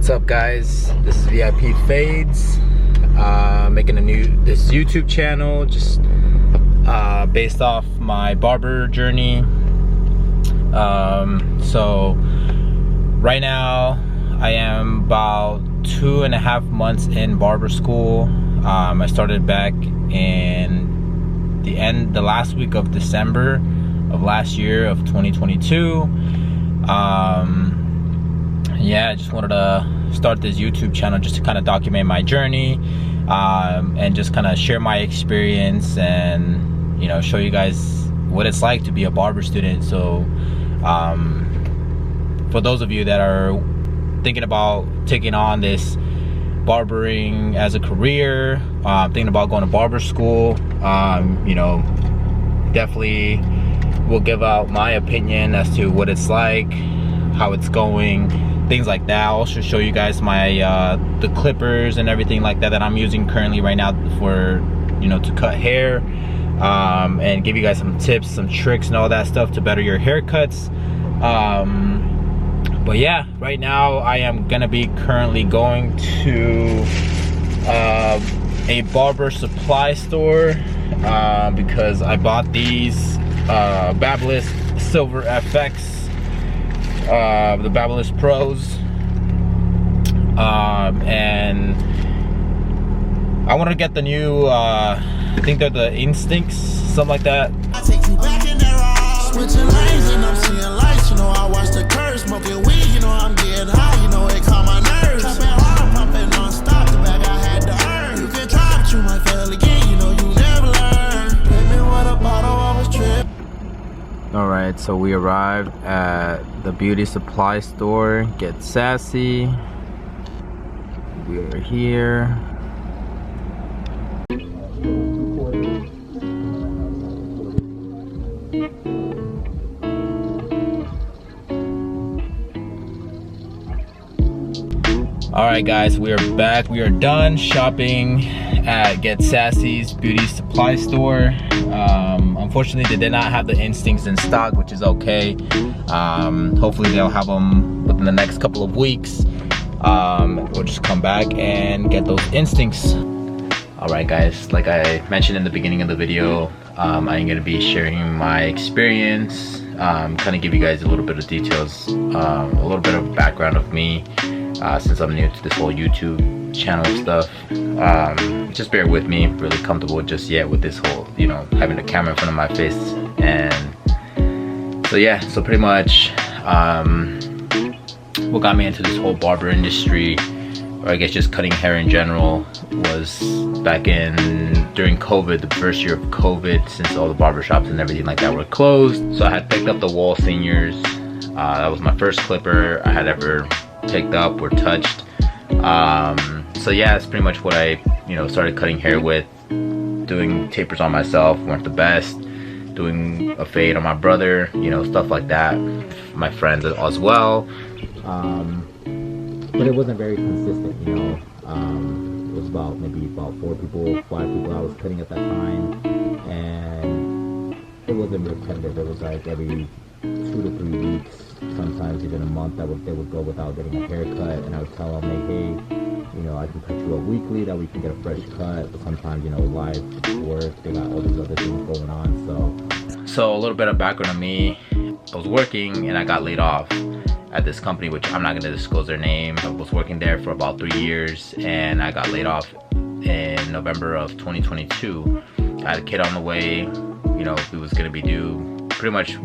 What's up, guys? This is VIP Fades, making this YouTube channel just based off my barber journey. So right now I am about 2.5 months in barber school. I started back in the last week of December of last year of 2022. Yeah, I just wanted to start this YouTube channel just to kind of document my journey, and just kind of share my experience and, you know, show you guys what it's like to be a barber student. So for those of you that are thinking about taking on this barbering as a career, thinking about going to barber school, you know, definitely will give out my opinion as to what it's like, how it's going, things like that. I'll also show you guys my the clippers and everything like that I'm using currently right now for, you know, to cut hair, and give you guys some tips, some tricks and all that stuff to better your haircuts. But yeah, right now I am gonna be currently going to a barber supply store, because I bought these Babyliss Silver FX, the Babyliss Pros, and I want to get the new, I think they're the Instincts, something like that. I take you back in there, switching lanes and I'm seeing lights, you know, I watch the curve, smoking weed, you know, I'm getting high, you know, it calm my nerves. Trapping hard, pumping non-stop, the bag I had to earn. You can try, but you might fail again, you know, you never learn. Baby, what a bottle, I was tripping. Alright, so we arrived at the beauty supply store, Get Sassy. We are here. Alright guys, we are back. We are done shopping at Get Sassy's beauty supply store. Unfortunately, they did not have the Instincts in stock, which is okay. Hopefully they'll have them within the next couple of weeks. We'll just come back and get those Instincts. Alright guys, like I mentioned in the beginning of the video, I'm going to be sharing my experience, kind of give you guys a little bit of details, a little bit of background of me, since I'm new to this whole YouTube channel stuff. Just bear with me, really comfortable just yet with this whole, you know, having the camera in front of my face. And so yeah, so pretty much what got me into this whole barber industry, or I guess just cutting hair in general, was back during COVID, the first year of COVID, since all the barbershops and everything like that were closed. So I had picked up the Wall Seniors. That was my first clipper I had ever picked up or touched. So yeah, it's pretty much what I, you know, started cutting hair with. Doing tapers on myself weren't the best, doing a fade on my brother, you know, stuff like that, my friends as well. But it wasn't very consistent, you know. It was maybe about 5 people I was cutting at that time, and it wasn't repetitive. It was like every 2 to 3 weeks, sometimes even a month, they would go without getting a haircut, and I would tell them, like, hey, you know, I can cut you up weekly, that we can get a fresh cut. But sometimes, you know, life, work, they got all these other things going on. So a little bit of background on me: I was working and I got laid off at this company, which I'm not going to disclose their name. I was working there for about 3 years, and I got laid off in November of 2022. I had a kid on the way, you know, he was going to be due pretty much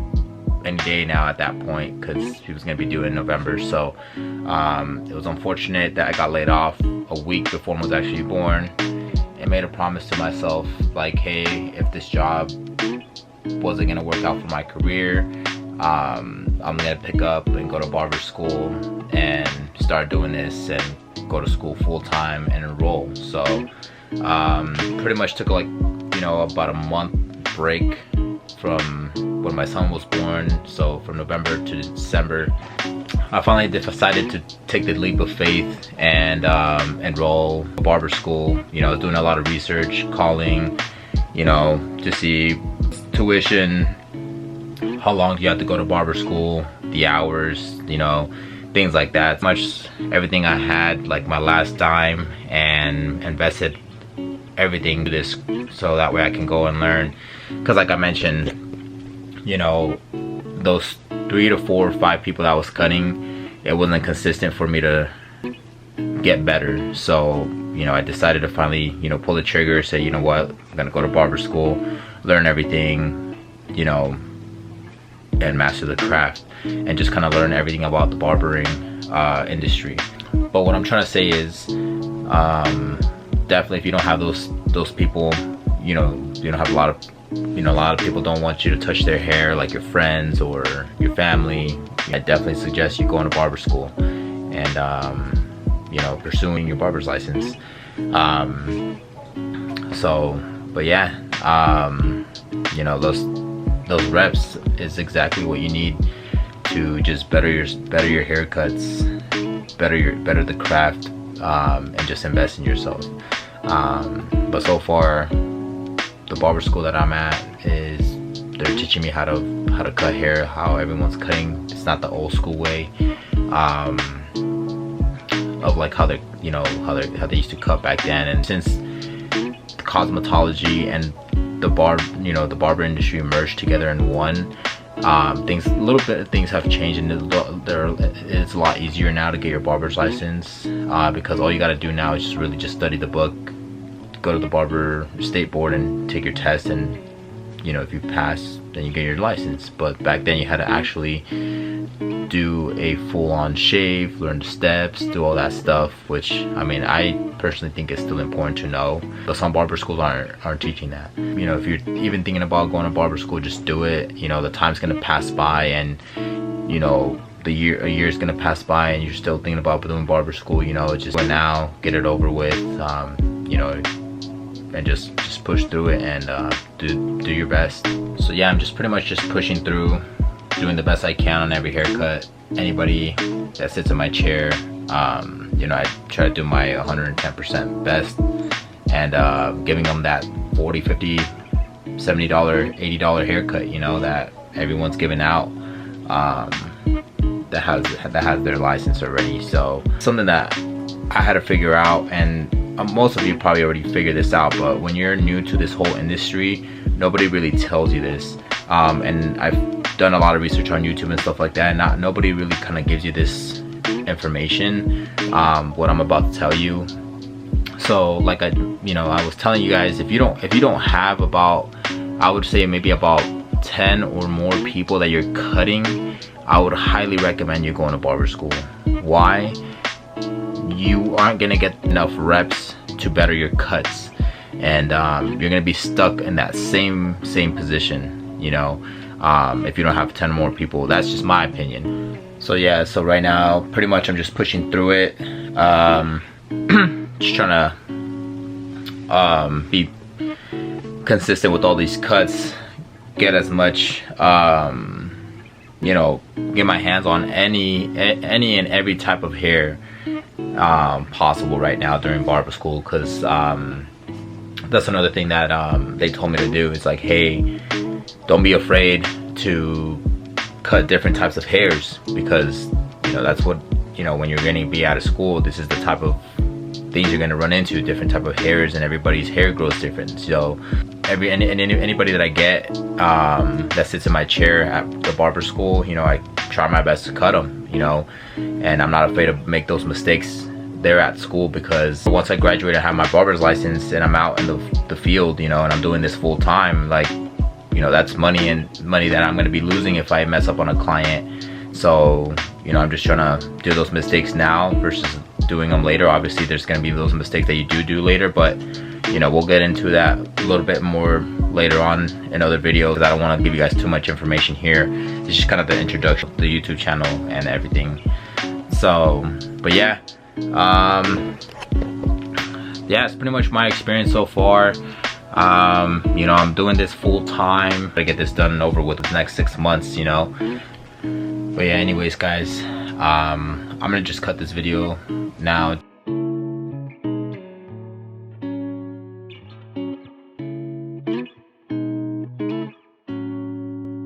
any day now at that point, because he was going to be due in November. So it was unfortunate that I got laid off a week before I was actually born, and made a promise to myself, like, hey, if this job wasn't going to work out for my career, I'm going to pick up and go to barber school and start doing this and go to school full-time and enroll. So pretty much took, like, you know, about a month break from when my son was born. So from November to December, I finally decided to take the leap of faith and enroll barber school. You know, I was doing a lot of research, calling, you know, to see tuition, how long do you have to go to barber school, the hours, you know, things like that. Much everything I had, like my last dime, and invested everything to this so that way I can go and learn. Because like I mentioned, you know, those 3 to 4 or 5 people that I was cutting, it wasn't consistent for me to get better. So, you know, I decided to finally, you know, pull the trigger, say, you know what, I'm gonna go to barber school, learn everything, you know, and master the craft, and just kind of learn everything about the barbering industry. But what I'm trying to say is, definitely if you don't have those people, you know, you don't have a lot of people don't want you to touch their hair, like your friends or your family. I definitely suggest you going to barber school and you know, pursuing your barber's license. But yeah, you know, those reps is exactly what you need to just better your haircuts, better the craft, and just invest in yourself. But so far, the barber school that I'm at is they're teaching me how to cut hair, how everyone's cutting. It's not the old school way of like how they, you know, how they used to cut back then. And since the cosmetology and the barber industry merged together in one, things have changed, and it's a lot easier now to get your barber's license, because all you got to do now is just study the book, go to the barber state board and take your test, and you know, if you pass, then you get your license. But back then you had to actually do a full-on shave, learn the steps, do all that stuff, which I mean, I personally think is still important to know, but some barber schools aren't teaching that. You know, if you're even thinking about going to barber school, just do it. You know, the time's gonna pass by, and you know, a year is gonna pass by, and you're still thinking about doing barber school. You know, just go now, get it over with. You know, and just push through it and do your best. So yeah, I'm just pretty much just pushing through, doing the best I can on every haircut. Anybody that sits in my chair, you know, I try to do my 110% best, and giving them that $40, $50, $70, $80 haircut, you know, that everyone's giving out, that has their license already. So something that I had to figure out, and most of you probably already figured this out, but when you're new to this whole industry, nobody really tells you this. And I've done a lot of research on YouTube and stuff like that, and nobody really kind of gives you this information, what I'm about to tell you. So like I was telling you guys, if you don't have about, I would say maybe about 10 or more people that you're cutting, I would highly recommend you going to barber school. Why? You aren't gonna get enough reps to better your cuts, and you're gonna be stuck in that same position, you know, if you don't have 10 more people. That's just my opinion. So yeah, so right now pretty much I'm just pushing through it, just trying to be consistent with all these cuts, get as much you know, get my hands on any and every type of hair possible right now during barber school, because that's another thing that they told me to do. It's like, hey, don't be afraid to cut different types of hairs, because you know, that's what, you know, when you're going to be out of school, this is the type of things you're going to run into, different type of hairs, and everybody's hair grows different. So anybody that I get that sits in my chair at the barber school, you know, I try my best to cut them, you know, and I'm not afraid to make those mistakes there at school, because once I graduate, I have my barber's license and I'm out in the field, you know, and I'm doing this full time. Like, you know, that's money that I'm going to be losing if I mess up on a client. So, you know, I'm just trying to do those mistakes now versus doing them later. Obviously there's going to be those mistakes that you do later, but you know, we'll get into that a little bit more later on in other videos, because I don't want to give you guys too much information here. It's just kind of the introduction to the YouTube channel and everything. So, but yeah, yeah, it's pretty much my experience so far. You know, I'm doing this full time to get this done and over with the next 6 months, you know. But yeah, anyways guys, I'm gonna just cut this video now.